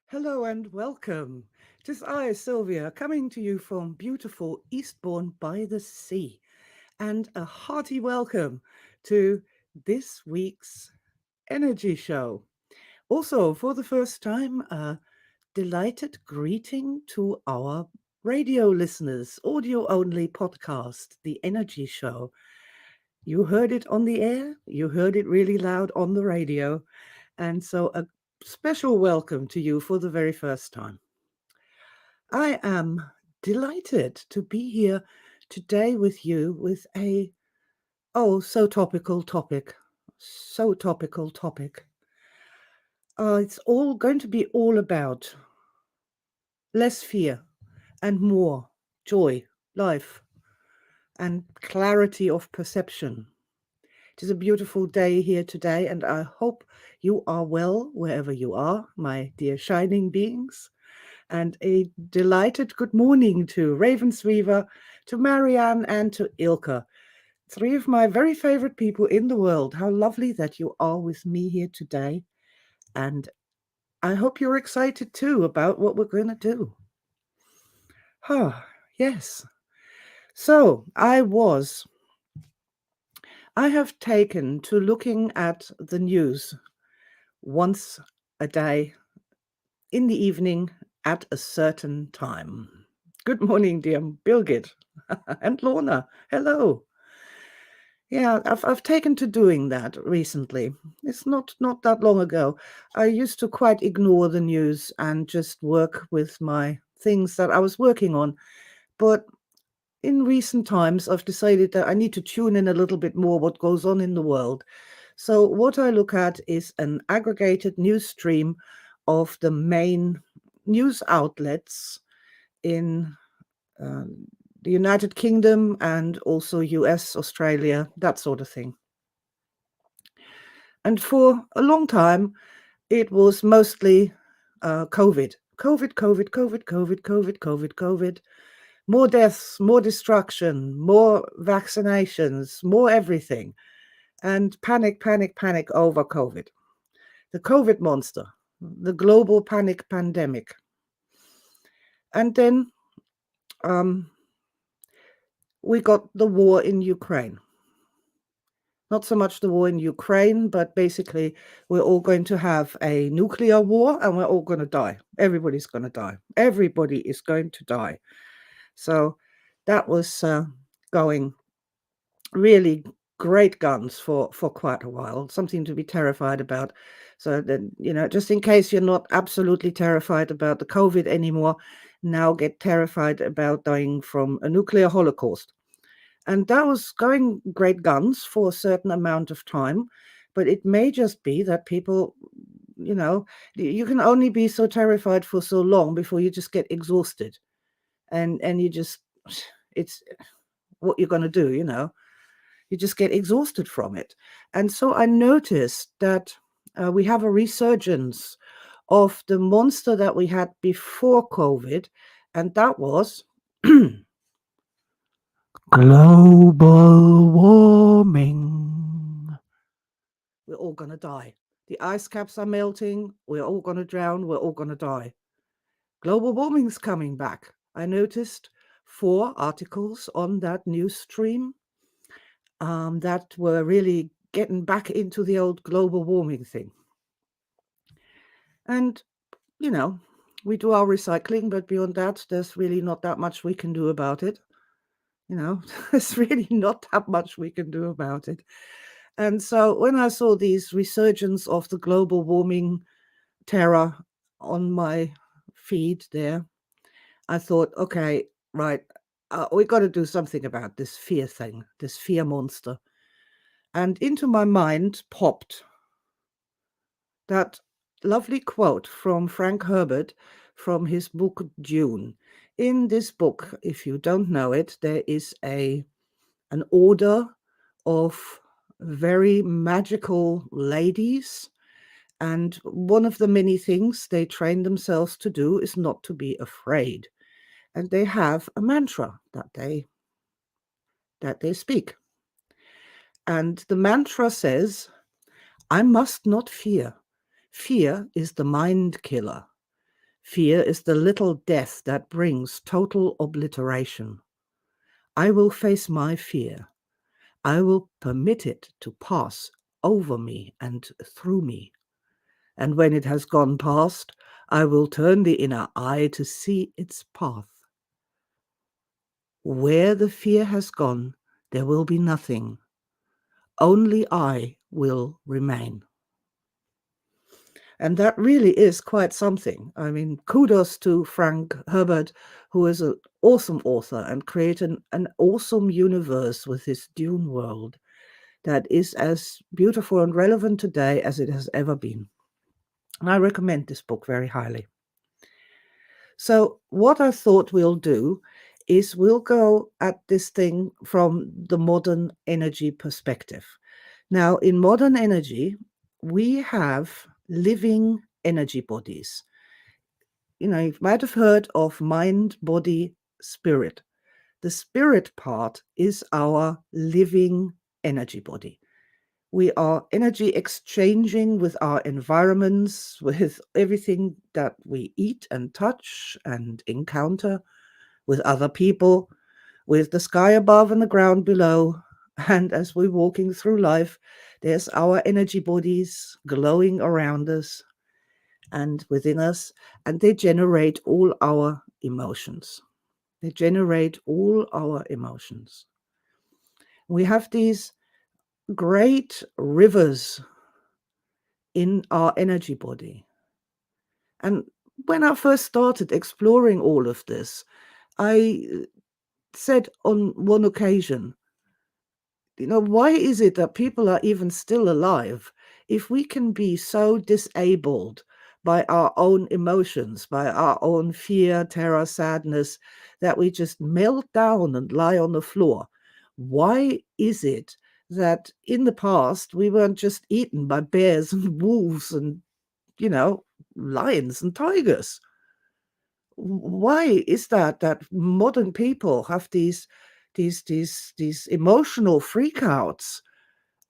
Hello and welcome. It is I, Sylvia, coming to you from beautiful Eastbourne by the Sea, and a hearty welcome to this week's Energy Show. Also, for the first time, a delighted greeting to our radio listeners, audio only podcast, The Energy Show. You heard it on the air, you heard it really loud on the radio, and so a special welcome to you for the very first time. I am delighted to be here today with you with a so topical topic. So topical topic. It's all going to be all about less fear and more joy, life, and clarity of perception. It is a beautiful day here today, and I hope you are well wherever you are, my dear shining beings. And a delighted good morning to Ravensweaver, to Marianne, and to Ilka. Three of my very favorite people in the world. How lovely that you are with me here today. And I hope you're excited too about what we're going to do. Yes. So I have taken to looking at the news once a day in the evening at a certain time. Good morning, dear Birgit and Lorna. Hello. Yeah, I've taken to doing that recently. It's not that long ago. I used to quite ignore the news and just work with my things that I was working on. But in recent times, I've decided that I need to tune in a little bit more what goes on in the world. So what I look at is an aggregated news stream of the main news outlets in the United Kingdom and also US, Australia, that sort of thing. And for a long time, it was mostly COVID. COVID. More deaths, more destruction, more vaccinations, more everything. And panic over COVID. The COVID monster, the global panic pandemic. And then we got the war in Ukraine. Not so much the war in Ukraine, but basically we're all going to have a nuclear war and we're all going to die. Everybody's going to die. Everybody is going to die. So that was going really great guns for quite a while, something to be terrified about. So then, just in case you're not absolutely terrified about the COVID anymore, now get terrified about dying from a nuclear holocaust. And that was going great guns for a certain amount of time, but it may just be that people, you can only be so terrified for so long before you just get exhausted. And you just, it's what you're going to do, you just get exhausted from it. And so I noticed that we have a resurgence of the monster that we had before COVID, and that was global warming. We're all going to die. The ice caps are melting. We're all going to drown. We're all going to die. Global warming's coming back. I noticed 4 articles on that news stream that were really getting back into the old global warming thing. And, we do our recycling, but beyond that, there's really not that much we can do about it. There's really not that much we can do about it. And so when I saw these resurgence of the global warming terror on my feed there, I thought, okay, right, we got to do something about this fear thing, this fear monster. And into my mind popped that lovely quote from Frank Herbert from his book Dune. In this book, if you don't know it, there is an order of very magical ladies, and one of the many things they train themselves to do is not to be afraid. And they have a mantra that they speak. And the mantra says, I must not fear. Fear is the mind killer. Fear is the little death that brings total obliteration. I will face my fear. I will permit it to pass over me and through me. And when it has gone past, I will turn the inner eye to see its path. Where the fear has gone, there will be nothing. Only I will remain. And that really is quite something. I mean, kudos to Frank Herbert, who is an awesome author and created an awesome universe with his Dune world that is as beautiful and relevant today as it has ever been. And I recommend this book very highly. So, what I thought we'll do is we'll go at this thing from the modern energy perspective. Now, in modern energy, we have living energy bodies. You might have heard of mind, body, spirit. The spirit part is our living energy body. We are energy exchanging with our environments, with everything that we eat and touch and encounter, with other people, with the sky above and the ground below. And as we're walking through life, there's our energy bodies glowing around us and within us, and they generate all our emotions. They generate all our emotions. We have these great rivers in our energy body. And when I first started exploring all of this, I said on one occasion, why is it that people are even still alive if we can be so disabled by our own emotions, by our own fear, terror, sadness, that we just melt down and lie on the floor? Why is it that in the past we weren't just eaten by bears and wolves and, you know, lions and tigers? Why is that modern people have these emotional freakouts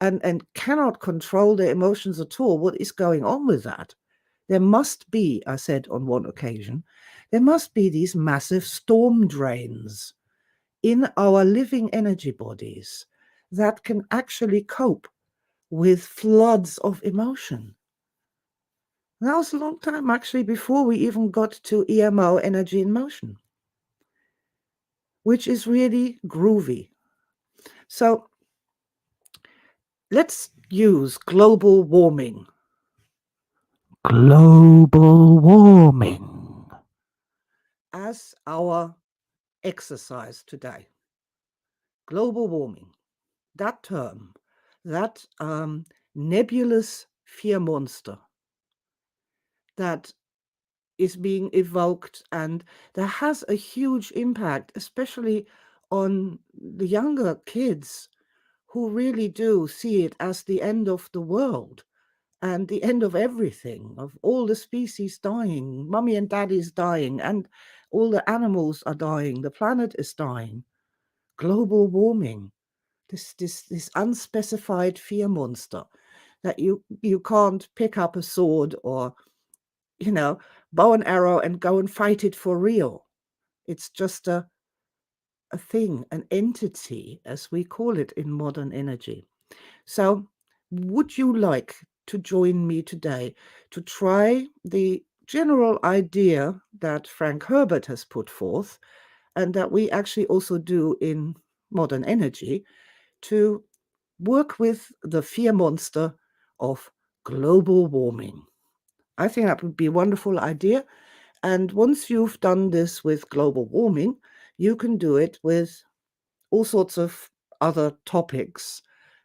and cannot control their emotions at all? What is going on with that? There must be, I said on one occasion, there must be these massive storm drains in our living energy bodies that can actually cope with floods of emotion. That was a long time actually before we even got to EMO, energy in motion, which is really groovy. So let's use global warming. Global warming as our exercise today. Global warming, that term, that nebulous fear monster that is being evoked and that has a huge impact, especially on the younger kids who really do see it as the end of the world and the end of everything, of all the species dying, mummy and daddy's dying, and all the animals are dying, the planet is dying. Global warming, this unspecified fear monster that you can't pick up a sword or bow and arrow and go and fight it for real. It's just a thing, an entity, as we call it in modern energy. So, would you like to join me today to try the general idea that Frank Herbert has put forth and that we actually also do in modern energy to work with the fear monster of global warming? I think that would be a wonderful idea. And once you've done this with global warming, you can do it with all sorts of other topics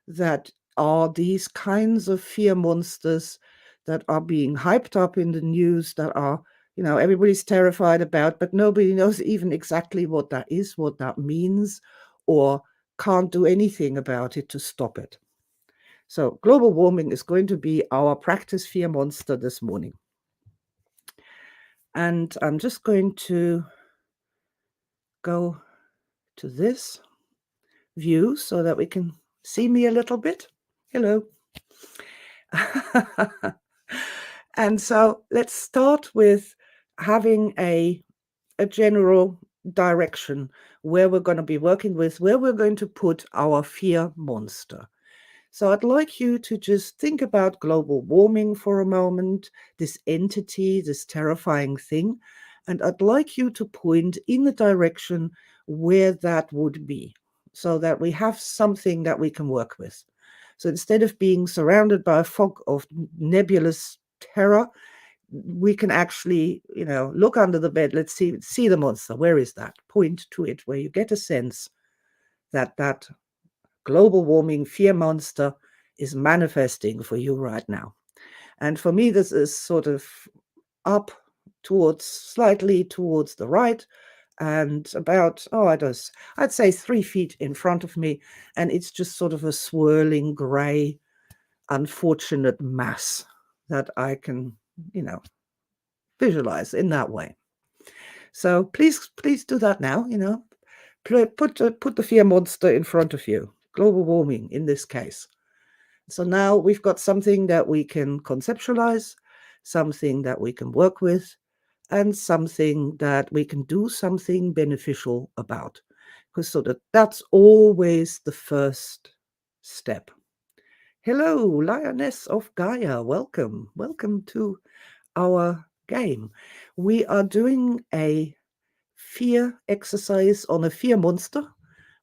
that are these kinds of fear monsters that are being hyped up in the news, that are, everybody's terrified about, but nobody knows even exactly what that is, what that means, or can't do anything about it to stop it. So global warming is going to be our practice fear monster this morning. And I'm just going to go to this view so that we can see me a little bit. Hello. And so let's start with having a general direction where we're going to be working with, where we're going to put our fear monster. So I'd like you to just think about global warming for a moment, this entity, this terrifying thing, and I'd like you to point in the direction where that would be, so that we have something that we can work with. So instead of being surrounded by a fog of nebulous terror, we can actually, look under the bed. Let's see the monster. Where is that? Point to it, where you get a sense that that global warming fear monster is manifesting for you right now. And for me, this is sort of up slightly towards the right, and about, I'd say 3 feet in front of me. And it's just sort of a swirling gray, unfortunate mass that I can, visualize in that way. So please do that now, put the fear monster in front of you, global warming in this case. So now we've got something that we can conceptualize, something that we can work with, and something that we can do something beneficial about. Because that's always the first step. Hello, Lioness of Gaia. Welcome. Welcome to our game. We are doing a fear exercise on a fear monster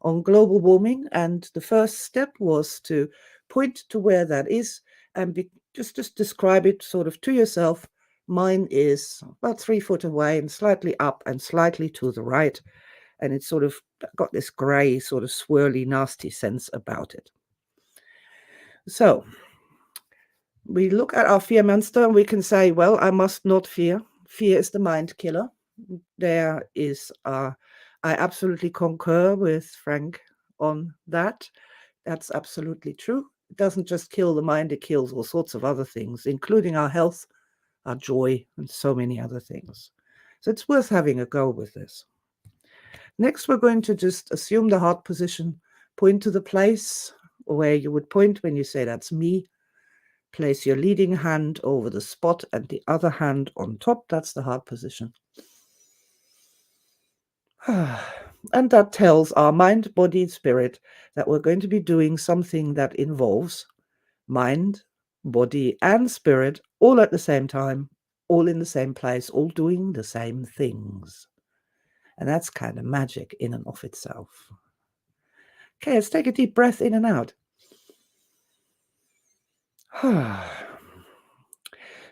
on global warming, and the first step was to point to where that is and just describe it sort of to yourself. Mine is about 3 foot away and slightly up and slightly to the right, and it's sort of got this gray sort of swirly nasty sense about it. So we look at our fear monster and we can say, well, I must not fear. Fear is the mind killer. There is I absolutely concur with Frank on that. That's absolutely true. It doesn't just kill the mind, it kills all sorts of other things, including our health, our joy, and so many other things. So it's worth having a go with this. Next, we're going to just assume the heart position, point to the place where you would point when you say that's me. Place your leading hand over the spot and the other hand on top. That's the heart position. And that tells our mind, body, spirit that we're going to be doing something that involves mind, body, and spirit all at the same time, all in the same place, all doing the same things. And that's kind of magic in and of itself. Okay, let's take a deep breath in and out.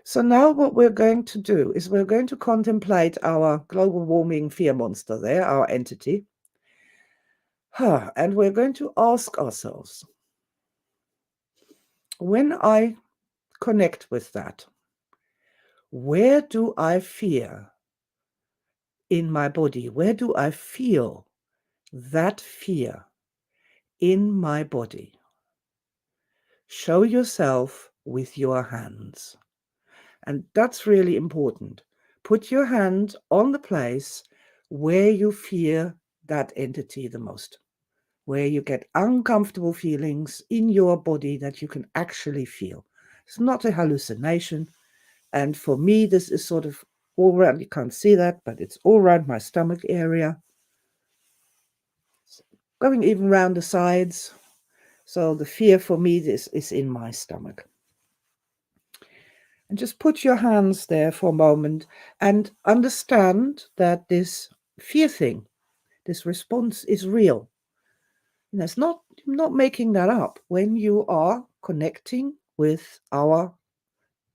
So now what we're going to do is we're going to contemplate our global warming fear monster there, our entity. And we're going to ask ourselves, when I connect with that, where do I fear in my body? Where do I feel that fear in my body? Show yourself with your hands. And that's really important. Put your hand on the place where you fear that entity the most, where you get uncomfortable feelings in your body that you can actually feel. It's not a hallucination. And for me, this is sort of all around, you can't see that, but it's all around my stomach area, going even around the sides. So the fear for me is in my stomach. And just put your hands there for a moment and understand that this fear thing, this response is real. It's not making that up. When you are connecting with our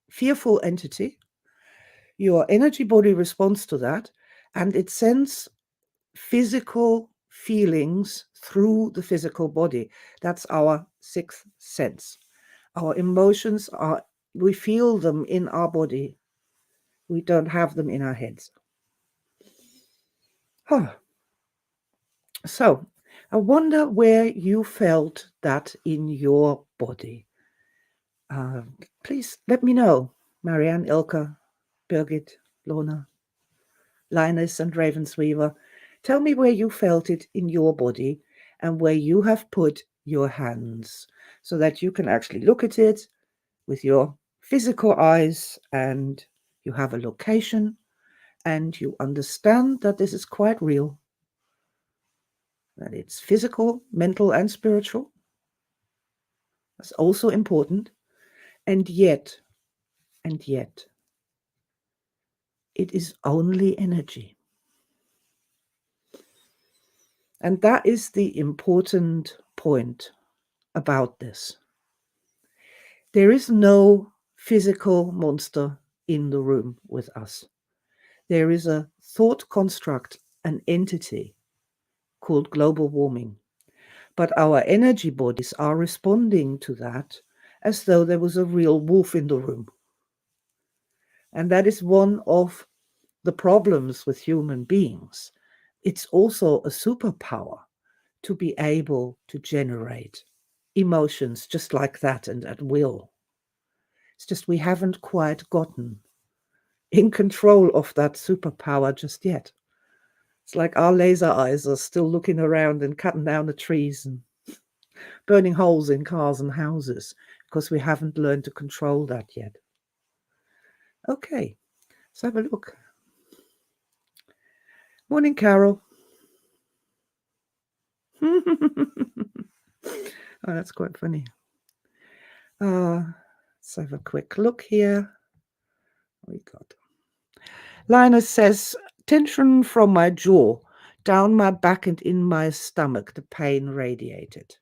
fearful entity, your energy body responds to that, and it sends physical feelings through the physical body. That's our sixth sense. Our emotions are, We feel them in our body. We don't have them in our heads. Huh. So I wonder where you felt that in your body. Uh, Please let me know, Marianne, Ilka, Birgit, Lorna, Linus, and Ravensweaver. Tell me where you felt it in your body and where you have put your hands so that you can actually look at it with your physical eyes and you have a location and you understand that this is quite real, that it's physical, mental, and spiritual. That's also important. And yet, it is only energy. And that is the important point about this. There is no physical monster in the room with us. There is a thought construct, an entity called global warming. But our energy bodies are responding to that as though there was a real wolf in the room. And that is one of the problems with human beings. It's also a superpower to be able to generate emotions just like that and at will. It's just we haven't quite gotten in control of that superpower just yet. It's like our laser eyes are still looking around and cutting down the trees and burning holes in cars and houses because we haven't learned to control that yet. Okay, let's have a look. Morning, Carol. Oh, that's quite funny. Let's have a quick look here. We got Linus says, tension from my jaw, down my back and in my stomach, the pain radiated.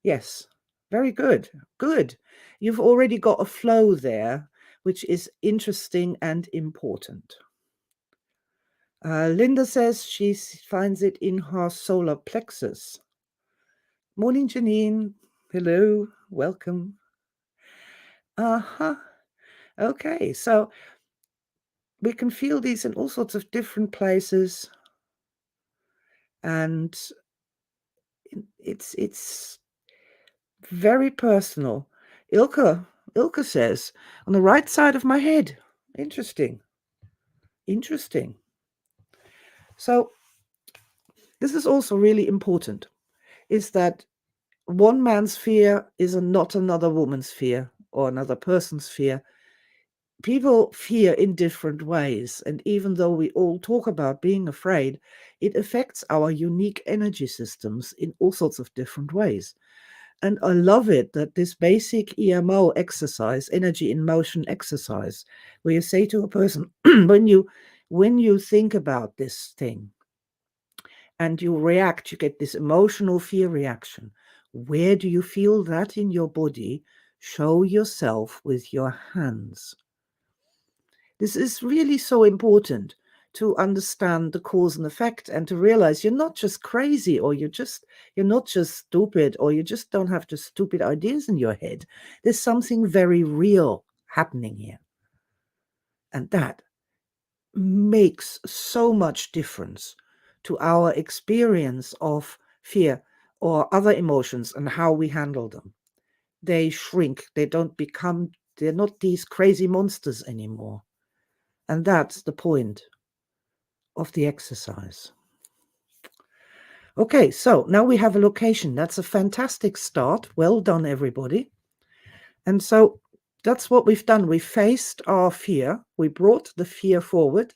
Yes, very good. Good. You've already got a flow there, which is interesting and important. Linda says she finds it in her solar plexus. Morning, Janine. Hello, welcome. Okay, so we can feel these in all sorts of different places, and it's very personal. Ilka says on the right side of my head. Interesting. So this is also really important, is that one man's fear is not another woman's fear or another person's fear. People fear in different ways, and even though we all talk about being afraid, it affects our unique energy systems in all sorts of different ways. And I love it that this basic EMO exercise, energy in motion exercise, where you say to a person, when you think about this thing and you react, you get this emotional fear reaction. Where do you feel that in your body? Show yourself with your hands. This is really so important to understand the cause and effect and to realize you're not just crazy or you're not just stupid or you just don't have just stupid ideas in your head. There's something very real happening here. And that makes so much difference to our experience of fear or other emotions and how we handle them. They shrink, they're not these crazy monsters anymore. And that's the point of the exercise. Okay, so now we have a location. That's a fantastic start. Well done, everybody. And so that's what we've done. We faced our fear. We brought the fear forward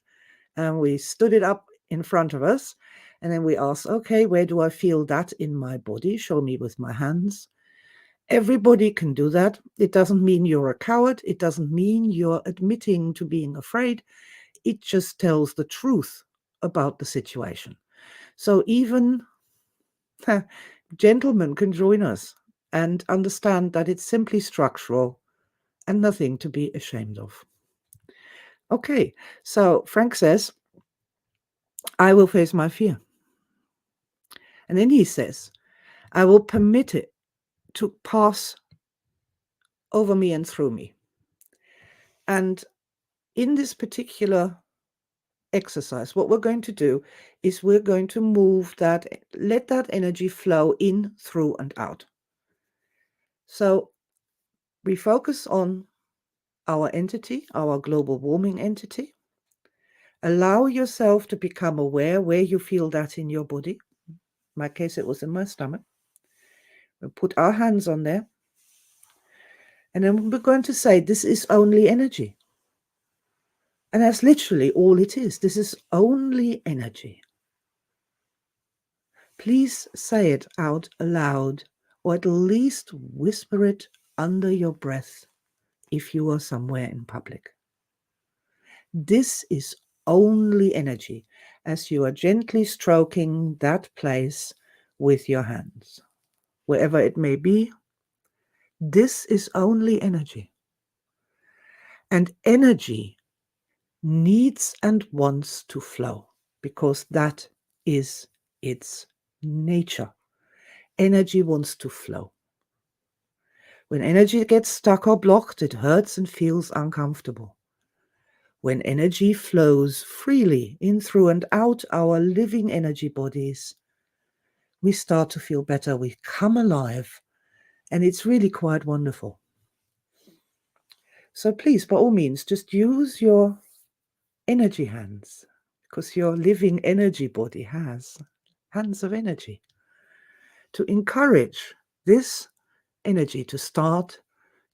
and we stood it up in front of us. And then we asked, okay, where do I feel that in my body? Show me with my hands. Everybody can do that. It doesn't mean you're a coward. It doesn't mean you're admitting to being afraid. It just tells the truth about the situation. So even gentlemen can join us and understand that it's simply structural and nothing to be ashamed of. Okay, so Frank says, I will face my fear. And then he says, I will permit it to pass over me and through me. And in this particular exercise, what we're going to do is we're going to move that, let that energy flow in, through, and out. So we focus on our entity, our global warming entity. Allow yourself to become aware where you feel that in your body. In my case, it was in my stomach. We'll put our hands on there. And then we're going to say, this is only energy. And that's literally all it is. This is only energy. Please say it out aloud, or at least whisper it under your breath if you are somewhere in public. This is only energy, as you are gently stroking that place with your hands, wherever it may be. This is only energy. And energy needs and wants to flow, because that is its nature. Energy wants to flow. When energy gets stuck or blocked, it hurts and feels uncomfortable. When energy flows freely in, through, and out our living energy bodies, we start to feel better, we come alive, and it's really quite wonderful. So please, by all means, just use your energy hands, because your living energy body has hands of energy, to encourage this energy to start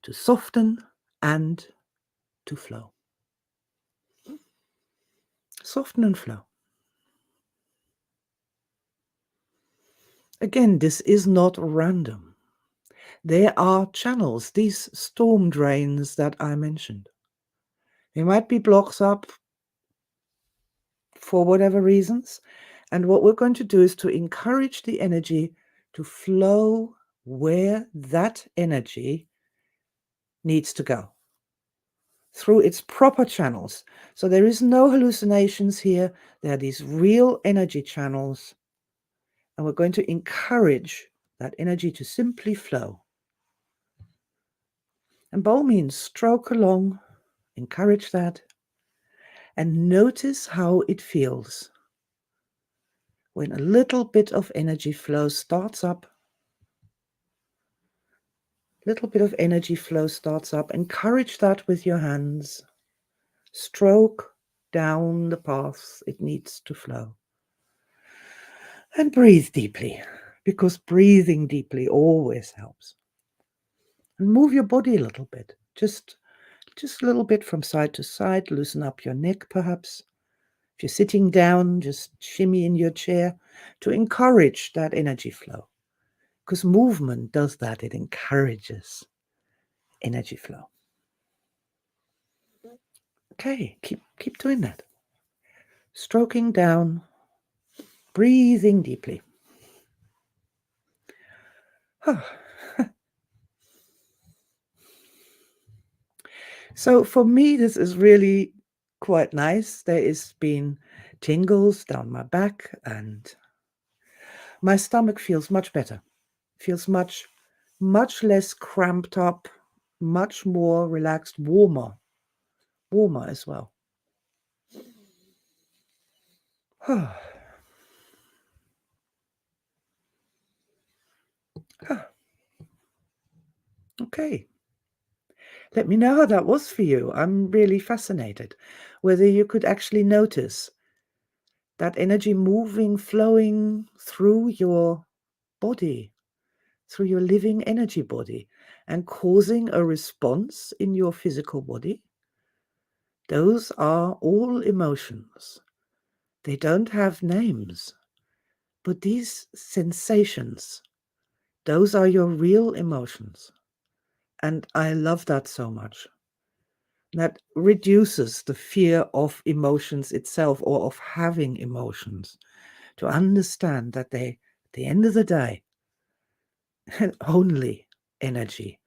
to soften and to flow. Soften and flow. Again, this is not random. There are channels, these storm drains that I mentioned. There might be blocks up for whatever reasons. And what we're going to do is to encourage the energy to flow where that energy needs to go, through its proper channels. So there is no hallucinations here. There are these real energy channels. And we're going to encourage that energy to simply flow. And by all means, stroke along, encourage that, and notice how it feels when a little bit of energy flow starts up. Little bit of energy flow starts up. Encourage that with your hands. Stroke down the path it needs to flow. And breathe deeply, because breathing deeply always helps. And move your body a little bit. Just a little bit from side to side. Loosen up your neck, perhaps. If you're sitting down, just shimmy in your chair to encourage that energy flow. Because movement does that. It encourages energy flow. Okay, keep doing that. Stroking down, breathing deeply. So for me, this is really quite nice. There has been tingles down my back, and my stomach feels much better. Feels much less cramped up, much more relaxed, warmer as well. Okay. Let me know how that was for you. I'm really fascinated whether you could actually notice that energy moving, flowing through your body, through your living energy body, and causing a response in your physical body. Those are all emotions. They don't have names, but these sensations, those are your real emotions. And I love that so much. That reduces the fear of emotions itself, or of having emotions, to understand that they, at the end of the day, only energy,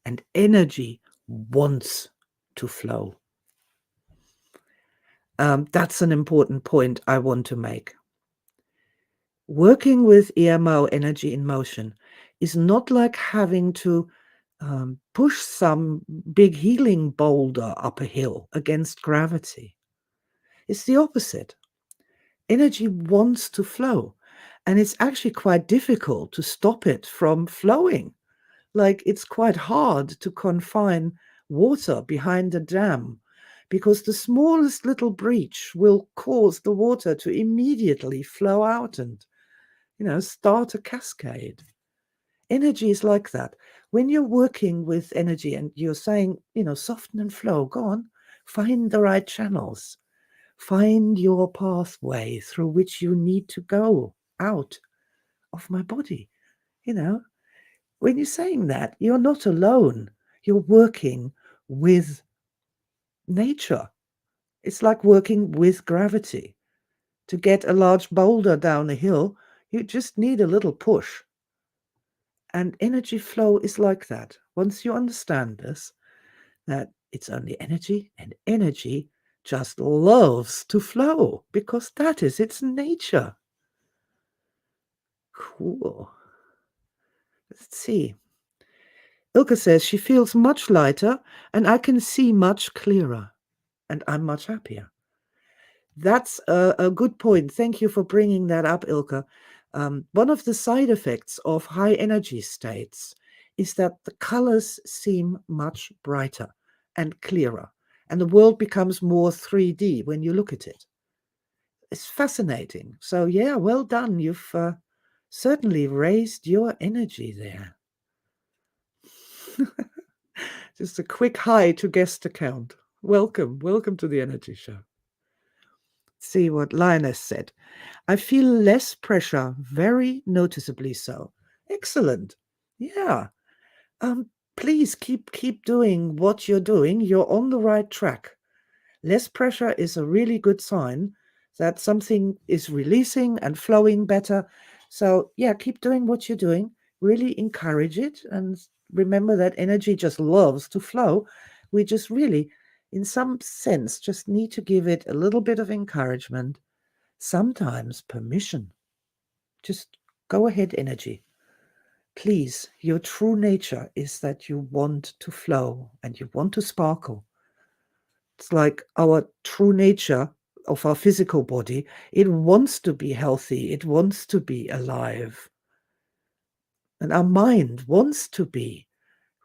and energy wants to flow. That's an important point I want to make. Working with EMO, energy in motion, is not like having to push some big healing boulder up a hill against gravity. It's the opposite. Energy wants to flow, and it's actually quite difficult to stop it from flowing. Like it's quite hard to confine water behind a dam because the smallest little breach will cause the water to immediately flow out and, start a cascade. Energy is like that. When you're working with energy and you're saying, soften and flow, go on, find the right channels, find your pathway through which you need to go out of my body. You know, when you're saying that, you're not alone. You're working with nature. It's like working with gravity. To get a large boulder down a hill, you just need a little push. And energy flow is like that. Once you understand this, that it's only energy, and energy just loves to flow because that is its nature. Cool. Let's see. Ilka says she feels much lighter and I can see much clearer and I'm much happier. That's a good point. Thank you for bringing that up, Ilka. One of the side effects of high energy states is that the colors seem much brighter and clearer, and the world becomes more 3D when you look at it. It's fascinating. So, yeah, well done. You've certainly raised your energy there. Just a quick hi to guest account. Welcome to the Energy Show. See what Lioness said. I feel less pressure, very noticeably so. Excellent. Yeah. Please keep doing what you're doing. You're on the right track. Less pressure is a really good sign that something is releasing and flowing better. So, yeah, keep doing what you're doing. Really encourage it and remember that energy just loves to flow. We just really, in some sense, just need to give it a little bit of encouragement, sometimes permission. Just go ahead, energy. Please, your true nature is that you want to flow and you want to sparkle. It's like our true nature of our physical body. It wants to be healthy. It wants to be alive. And our mind wants to be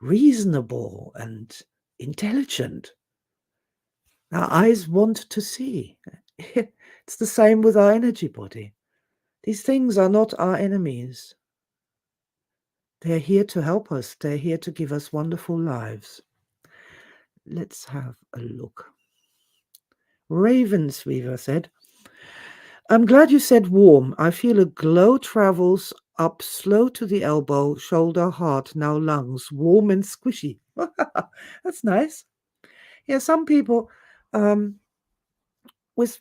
reasonable and intelligent. Our eyes want to see. It's the same with our energy body. These things are not our enemies. They're here to help us. They're here to give us wonderful lives. Let's have a look. Ravensweaver said, I'm glad you said warm. I feel a glow travels up slow to the elbow, shoulder, heart, now lungs, warm and squishy. That's nice. Yeah, some people with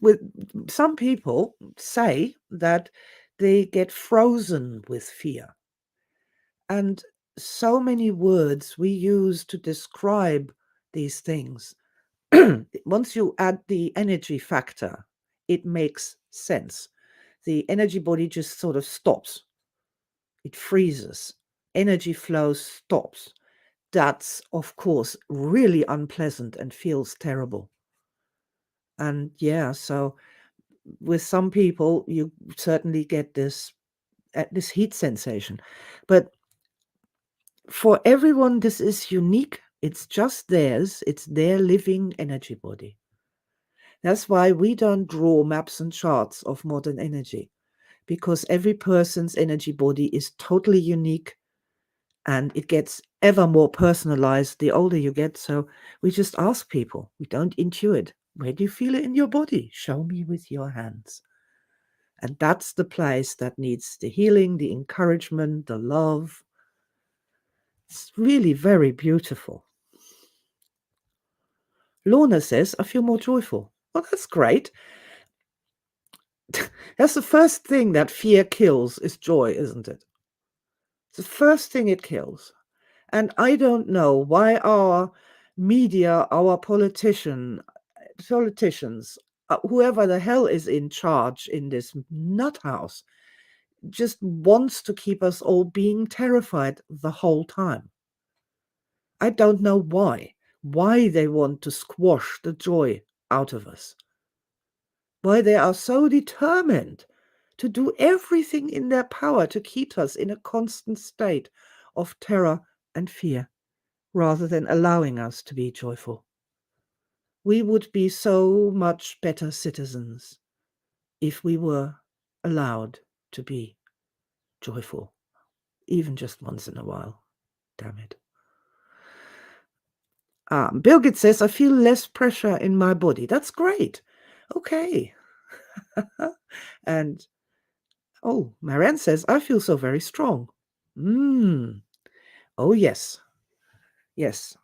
some people say that they get frozen with fear. And so many words we use to describe these things. Once you add the energy factor, it makes sense. The energy body just sort of stops. It freezes. Energy flow stops. That's, of course, really unpleasant and feels terrible. And yeah, so with some people, you certainly get this heat sensation. But for everyone, this is unique. It's just theirs. It's their living energy body. That's why we don't draw maps and charts of modern energy, because every person's energy body is totally unique and it gets ever more personalized the older you get. So we just ask people, we don't intuit. Where do you feel it in your body? Show me with your hands. And that's the place that needs the healing, the encouragement, the love. It's really very beautiful. Lorna says, I feel more joyful. Well, that's great. That's the first thing that fear kills is joy, isn't it? It's the first thing it kills. And I don't know why our media, our politicians, whoever the hell is in charge in this nut house, just wants to keep us all being terrified the whole time. I don't know why they want to squash the joy out of us, why they are so determined to do everything in their power to keep us in a constant state of terror and fear, rather than allowing us to be joyful. We would be so much better citizens if we were allowed to be joyful, even just once in a while. Damn it. Birgit says, I feel less pressure in my body. That's great. Okay. And, oh, Marianne says, I feel so very strong. Oh, yes. Yes.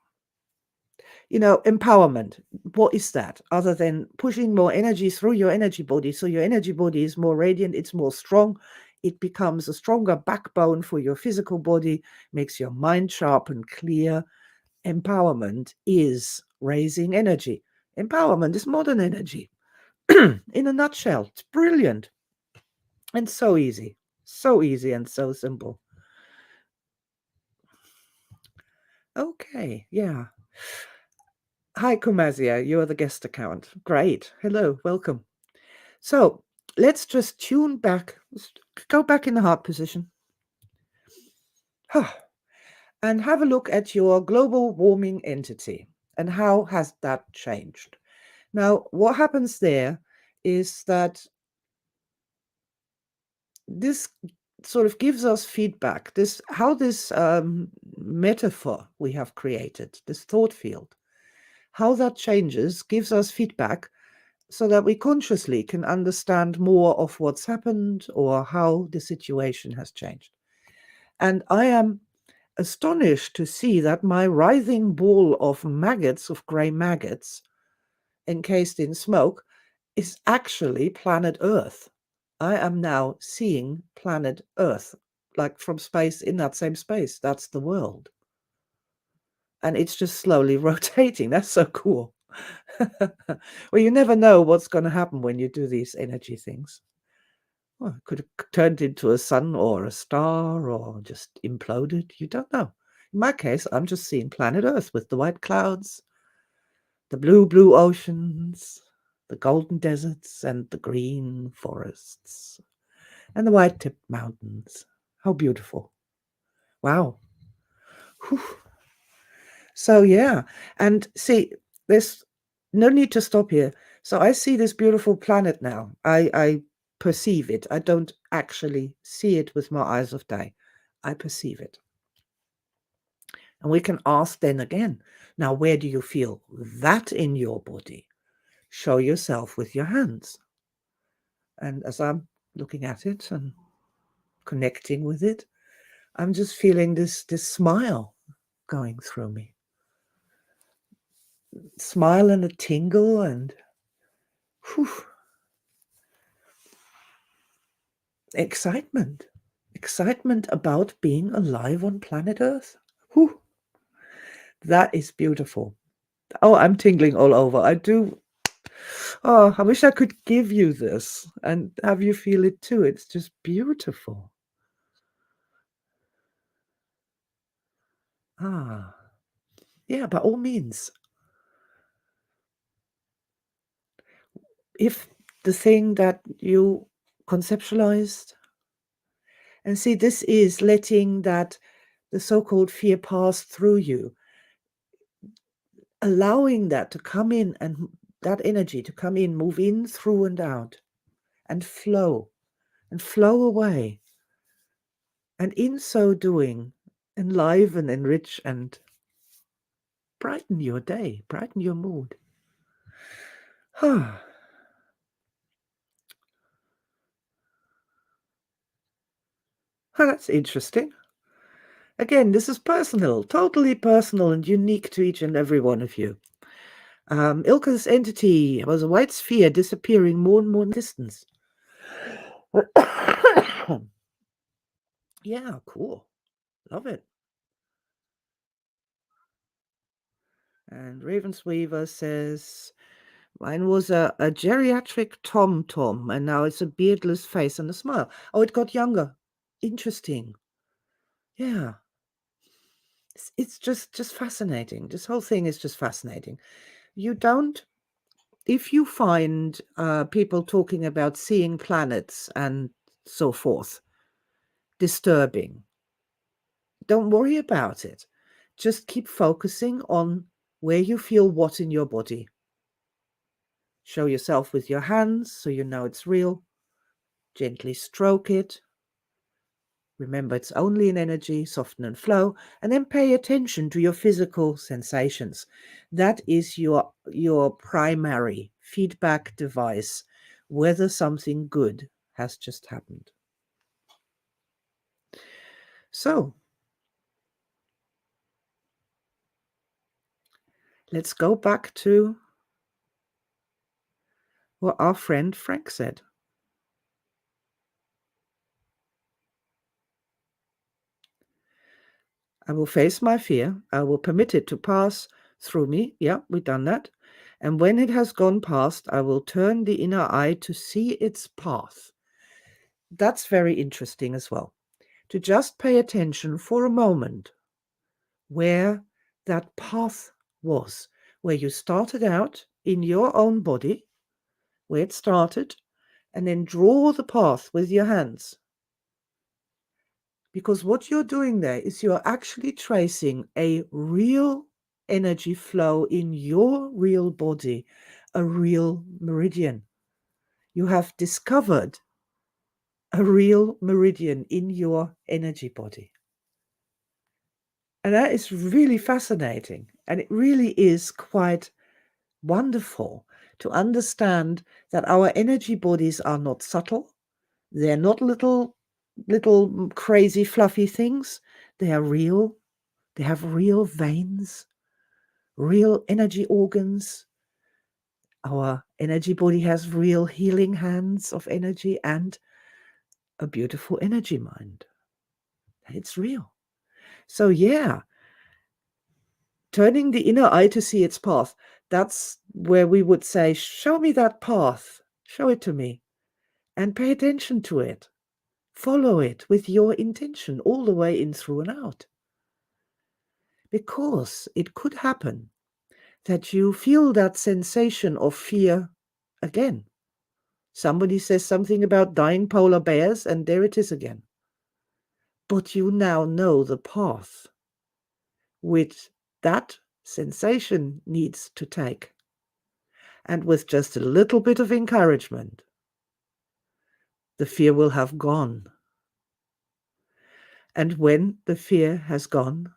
Empowerment. What is that other than pushing more energy through your energy body? So your energy body is more radiant, it's more strong. It becomes a stronger backbone for your physical body, makes your mind sharp and clear. Empowerment is raising energy. Empowerment is modern energy. In a nutshell, it's brilliant and so easy. So easy and so simple. Okay, yeah. Hi, Kumazia. You're the guest account. Great. Hello, welcome. So let's just tune back, go back in the heart position, and have a look at your global warming entity and how has that changed. Now, what happens there is that this sort of gives us feedback, how this metaphor we have created, this thought field, how that changes gives us feedback so that we consciously can understand more of what's happened or how the situation has changed. And I am astonished to see that my writhing ball of maggots, of grey maggots, encased in smoke, is actually planet Earth. I am now seeing planet Earth, like from space, in that same space. That's the world. And it's just slowly rotating. That's so cool. Well, you never know what's going to happen when you do these energy things. Well, it could have turned into a sun or a star or just imploded. You don't know. In my case, I'm just seeing planet Earth with the white clouds, the blue oceans, the golden deserts, and the green forests, and the white-tipped mountains. How beautiful. Wow. Whew. So, yeah. And see, there's no need to stop here. So I see this beautiful planet now. I perceive it. I don't actually see it with my eyes of day. I perceive it. And we can ask then again, now, where do you feel that in your body? Show yourself with your hands. And as I'm looking at it and connecting with it, I'm just feeling this smile going through me. Smile and a tingle and whew, excitement. Excitement about being alive on planet Earth. Whew, that is beautiful. Oh, I'm tingling all over. I do. Oh, I wish I could give you this and have you feel it too. It's just beautiful. Ah, yeah, by all means. If the thing that you conceptualized, and see, this is letting that the so-called fear pass through you, allowing that to come in and that energy to come in, move in, through and out, and flow away. And in so doing, enliven, enrich, and brighten your day, brighten your mood. Oh, that's interesting. Again, this is personal, totally personal and unique to each and every one of you. Ilka's entity was a white sphere disappearing more and more in distance. Yeah, cool. Love it. And Ravensweaver says, mine was a geriatric tom-tom, and now it's a beardless face and a smile. Oh, it got younger. Interesting. Yeah. It's just fascinating. This whole thing is just fascinating. You don't, if you find people talking about seeing planets and so forth disturbing, don't worry about it. Just keep focusing on where you feel what in your body. Show yourself with your hands so you know it's real. Gently stroke it. Remember, it's only an energy, soften and flow, and then pay attention to your physical sensations. That is your primary feedback device, whether something good has just happened. So, let's go back to what our friend Frank said. I will face my fear. I will permit it to pass through me. Yeah, we've done that. And when it has gone past, I will turn the inner eye to see its path. That's very interesting as well. To just pay attention for a moment where that path was, where you started out in your own body, where it started, and then draw the path with your hands. Because what you're doing there is you're actually tracing a real energy flow in your real body, a real meridian. You have discovered a real meridian in your energy body. And that is really fascinating. And it really is quite wonderful to understand that our energy bodies are not subtle. They're not little crazy fluffy things. They are real. They have real veins, real energy organs. Our energy body has real healing hands of energy and a beautiful energy mind. It's real. So yeah, turning the inner eye to see its path. That's where we would say, show me that path. Show it to me. And pay attention to it. Follow it with your intention all the way in, through, and out. Because it could happen that you feel that sensation of fear again. Somebody says something about dying polar bears, and there it is again. But you now know the path which that sensation needs to take. And with just a little bit of encouragement, the fear will have gone. And when the fear has gone,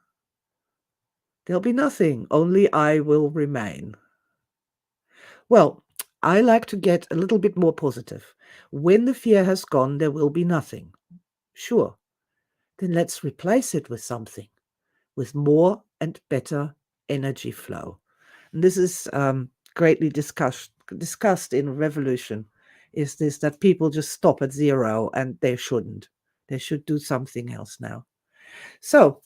there'll be nothing, only I will remain. Well, I like to get a little bit more positive. When the fear has gone, there will be nothing. Sure. Then let's replace it with something, with more and better energy flow. And this is greatly discussed in Revolution, is this that people just stop at zero, and they shouldn't. They should do something else now. So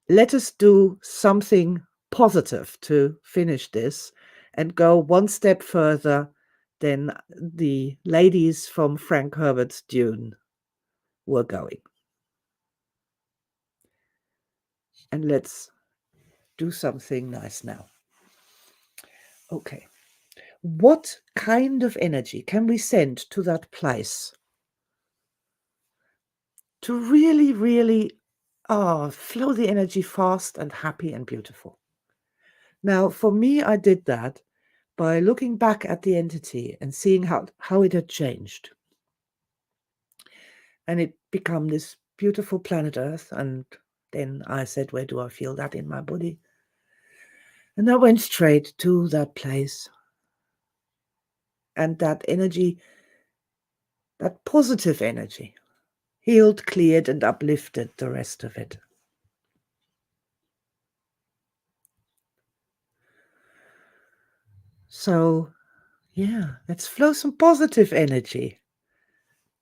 let us do something positive to finish this and go one step further than the ladies from Frank Herbert's Dune were going. And let's do something nice now. Okay. What kind of energy can we send to that place to really, really flow the energy fast and happy and beautiful? Now, for me, I did that by looking back at the entity and seeing how it had changed. And it became this beautiful planet Earth. And then I said, where do I feel that in my body? And I went straight to that place. And that energy, that positive energy, healed, cleared, and uplifted the rest of it. So, yeah, let's flow some positive energy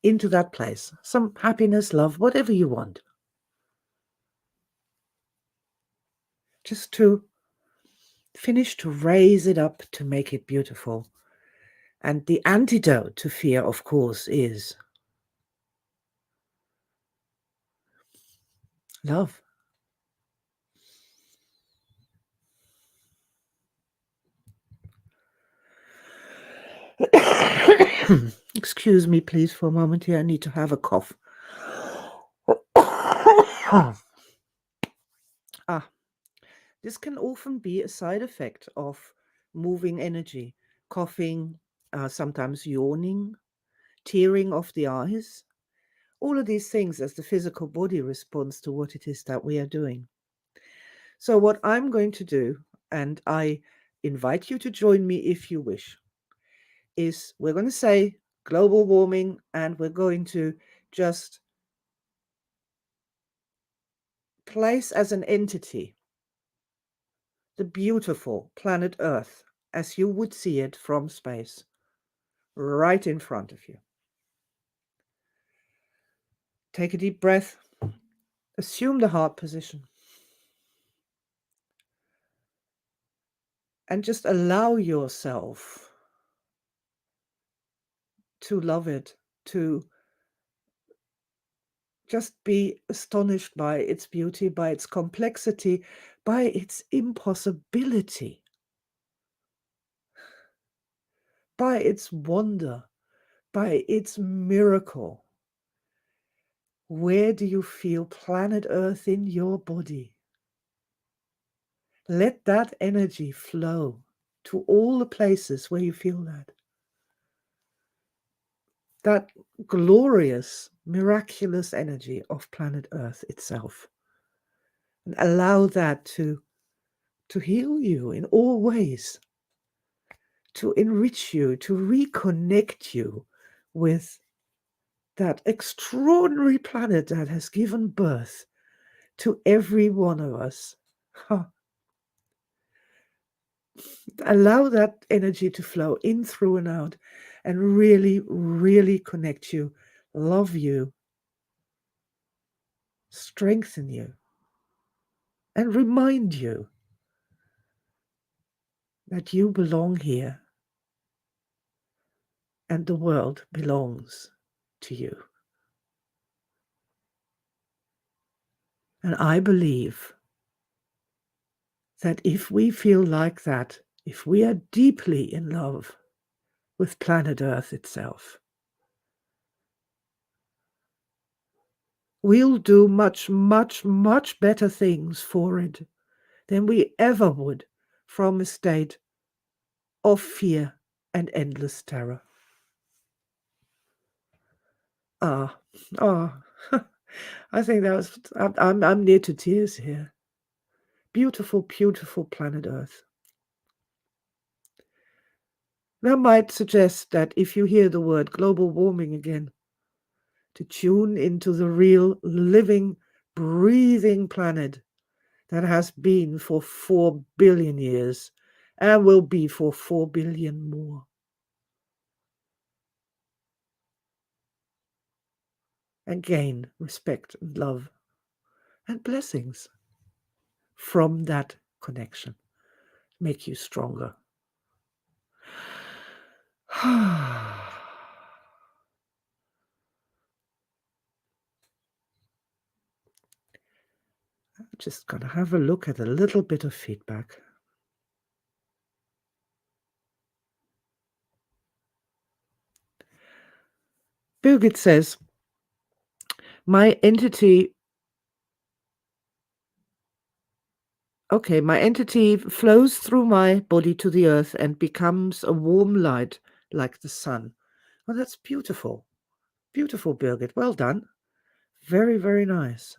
into that place. Some happiness, love, whatever you want. Just to finish, to raise it up, to make it beautiful. And the antidote to fear, of course, is love. Excuse me, please, for a moment here. I need to have a cough. Ah, this can often be a side effect of moving energy, coughing, sometimes yawning, tearing of the eyes, all of these things as the physical body responds to what it is that we are doing. So, what I'm going to do, and I invite you to join me if you wish, is we're going to say global warming and we're going to just place as an entity the beautiful planet Earth as you would see it from space, right in front of you. Take a deep breath. Assume the heart position. And just allow yourself to love it, to just be astonished by its beauty, by its complexity, by its impossibility, by its wonder, by its miracle. Where do you feel planet Earth in your body? Let that energy flow to all the places where you feel that. That glorious, miraculous energy of planet Earth itself. And allow that to heal you in all ways, to enrich you, to reconnect you with that extraordinary planet that has given birth to every one of us. Allow that energy to flow in, through, and out, and really, really connect you, love you, strengthen you, and remind you that you belong here and the world belongs to you. And I believe that if we feel like that, if we are deeply in love with planet Earth itself, we'll do much, much, much better things for it than we ever would from a state of fear and endless terror. Ah, I think that was, I'm near to tears here. Beautiful, beautiful planet Earth. That might suggest that if you hear the word global warming again, to tune into the real, living, breathing planet that has been for 4 billion years and will be for 4 billion more. And gain respect and love and blessings from that connection. Make you stronger. I'm just going to have a look at a little bit of feedback. Birgit says, my entity flows through my body to the earth and becomes a warm light like the sun. Well, that's beautiful. Beautiful, Birgit. Well done. Very, very nice.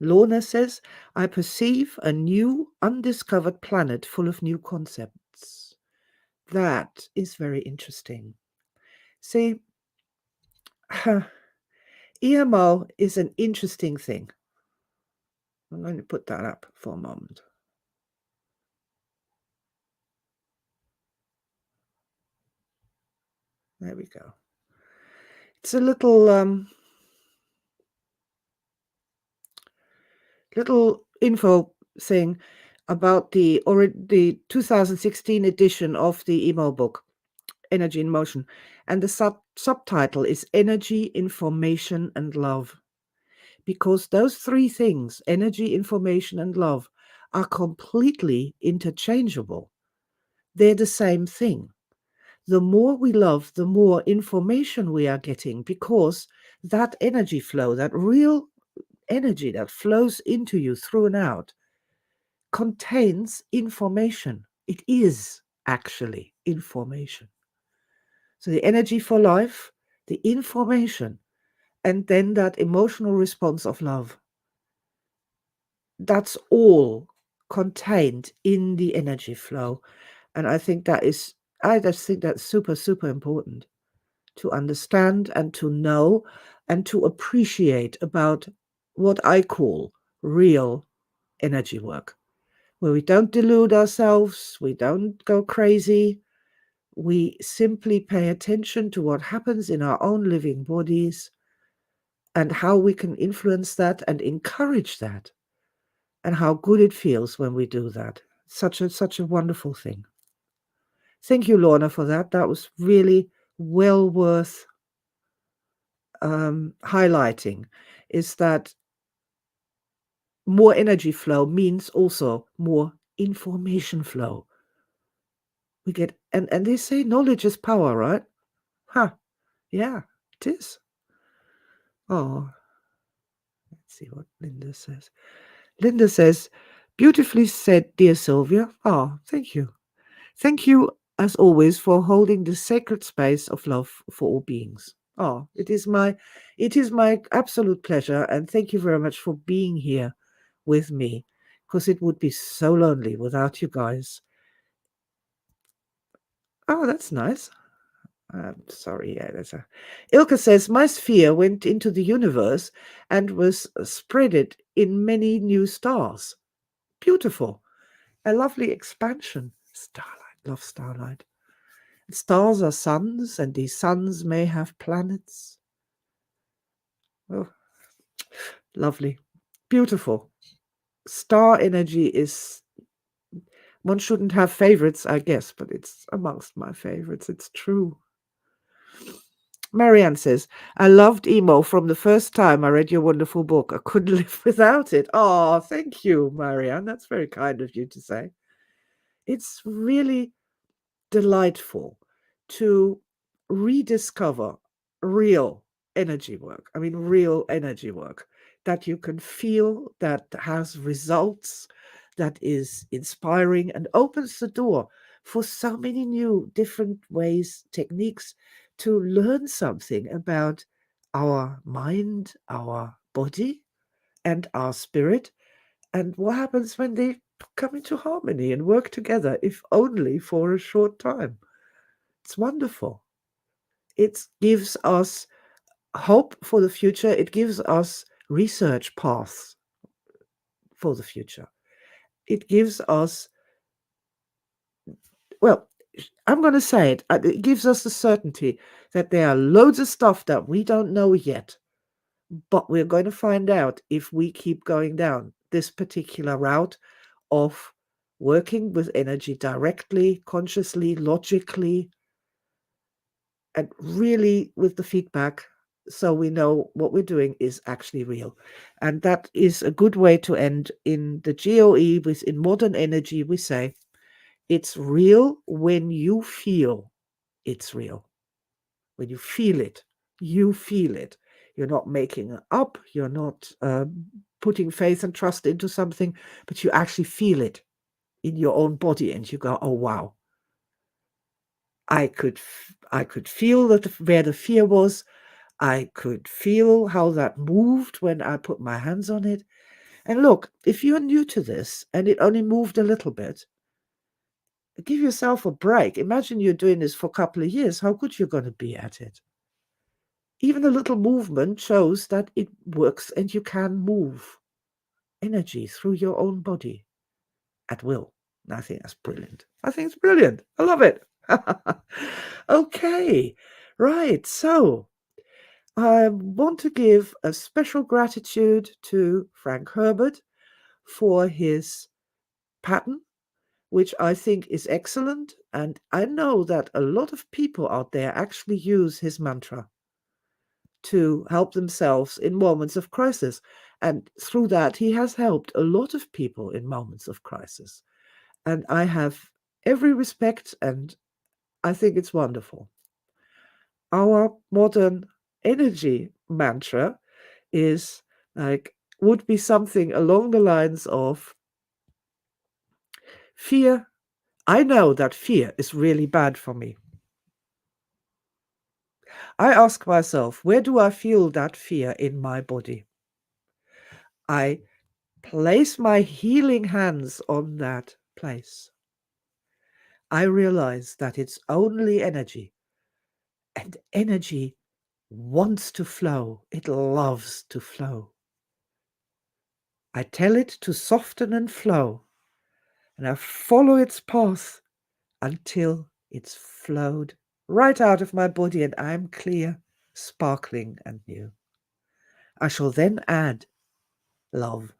Lorna says, I perceive a new, undiscovered planet full of new concepts. That is very interesting. See, EMO is an interesting thing. I'm going to put that up for a moment. There we go. It's a little info thing about the 2016 edition of the email book, Energy in Motion. And the subtitle is Energy, Information, and Love. Because those three things, energy, information, and love, are completely interchangeable. They're the same thing. the more we love, the more information we are getting, because that energy flow, that real energy that flows into you through and out, contains information. It is actually information. So the energy for life, the information, and then that emotional response of love. That's all contained in the energy flow. And I just think that's super, super important to understand and to know and to appreciate about what I call real energy work, where we don't delude ourselves, we don't go crazy, we simply pay attention to what happens in our own living bodies and how we can influence that and encourage that, and how good it feels when we do that. Such a wonderful thing. Thank you, Lorna, for that. That was really well worth highlighting, is that more energy flow means also more information flow. We get, and they say knowledge is power, right? Huh. Yeah, it is. Oh, let's see what Linda says. Linda says, beautifully said, dear Sylvia. Oh, thank you. Thank you, as always, for holding the sacred space of love for all beings. Oh, it is my absolute pleasure, and thank you very much for being here with me, because it would be so lonely without you guys. Oh, that's nice. I'm sorry, yeah, that's a... Ilka says, my sphere went into the universe and was spreaded in many new stars. Beautiful. A lovely expansion. Starlight. Love starlight. Stars are suns, and these suns may have planets. Oh, lovely. Beautiful. Star energy is... One shouldn't have favorites, I guess, but it's amongst my favorites. It's true. Marianne says, I loved emo from the first time I read your wonderful book. I couldn't live without it. Oh, thank you, Marianne. That's very kind of you to say. It's really delightful to rediscover real energy work. I mean, real energy work that you can feel, that has results, that is inspiring and opens the door for so many new different ways, techniques to learn something about our mind, our body, and our spirit, and what happens when they come into harmony and work together, if only for a short time. It's wonderful. It gives us hope for the future. It gives us research paths for the future. It gives us, well, I'm going to say it, it gives us the certainty that there are loads of stuff that we don't know yet, but we're going to find out if we keep going down this particular route of working with energy directly, consciously, logically, and really with the feedback, so we know what we're doing is actually real. And that is a good way to end. In the GOE, in modern energy, we say it's real when you feel it's real. When you feel it, you feel it. You're not making it up. You're not putting faith and trust into something, but you actually feel it in your own body, and you go, oh wow, I could feel that where the fear was. I could feel how that moved when I put my hands on it. And look, if you're new to this and it only moved a little bit, give yourself a break. Imagine you're doing this for a couple of years, how good you're going to be at it. Even a little movement shows that it works, and you can move energy through your own body at will. And I think that's brilliant. I think it's brilliant. I love it. Okay, right. So I want to give a special gratitude to Frank Herbert for his pattern, which I think is excellent. And I know that a lot of people out there actually use his mantra to help themselves in moments of crisis. And through that, he has helped a lot of people in moments of crisis. And I have every respect and I think it's wonderful. Our modern energy mantra is like, would be something along the lines of fear. I know that fear is really bad for me. I ask myself, where do I feel that fear in my body? I place my healing hands on that place. I realize that it's only energy, and energy wants to flow. It loves to flow. I tell it to soften and flow, and I follow its path until it's flowed right out of my body and I'm clear, sparkling, and new. I shall then add love,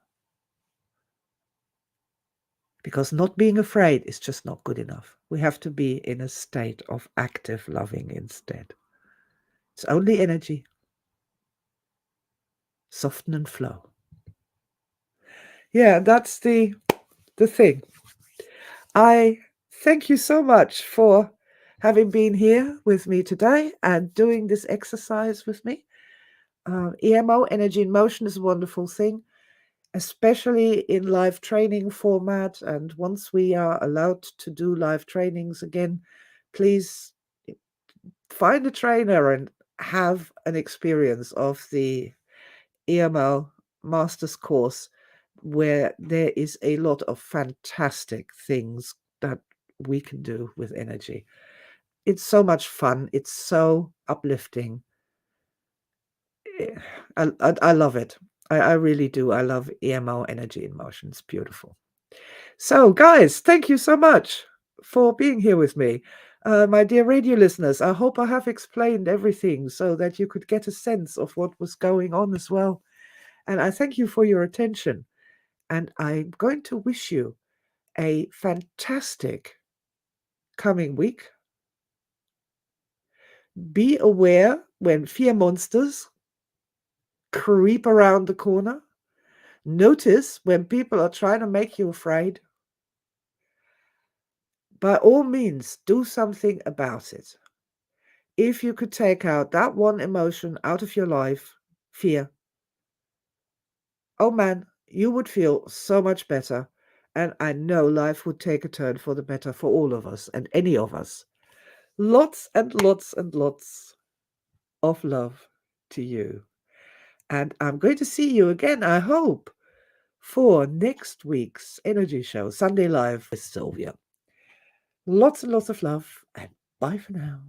because not being afraid is just not good enough. We have to be in a state of active loving instead. It's only energy. Soften and flow. Yeah, that's the thing. I thank you so much for having been here with me today and doing this exercise with me. EMO, energy in motion, is a wonderful thing, especially in live training format. And once we are allowed to do live trainings again, please find a trainer and have an experience of the EMO Masters course, where there is a lot of fantastic things that we can do with energy. It's so much fun. It's so uplifting. I love it. I really do. I love EMO, energy in motion. It's beautiful. So, guys, thank you so much for being here with me. My dear radio listeners, I hope I have explained everything so that you could get a sense of what was going on as well. And I thank you for your attention. And I'm going to wish you a fantastic coming week. Be aware when fear monsters creep around the corner. Notice when people are trying to make you afraid. By all means, do something about it. If you could take out that one emotion out of your life, fear, oh man, you would feel so much better. And I know life would take a turn for the better for all of us and any of us. Lots and lots and lots of love to you. And I'm going to see you again, I hope, for next week's energy show, Sunday Live with Sylvia. Lots and lots of love, and bye for now.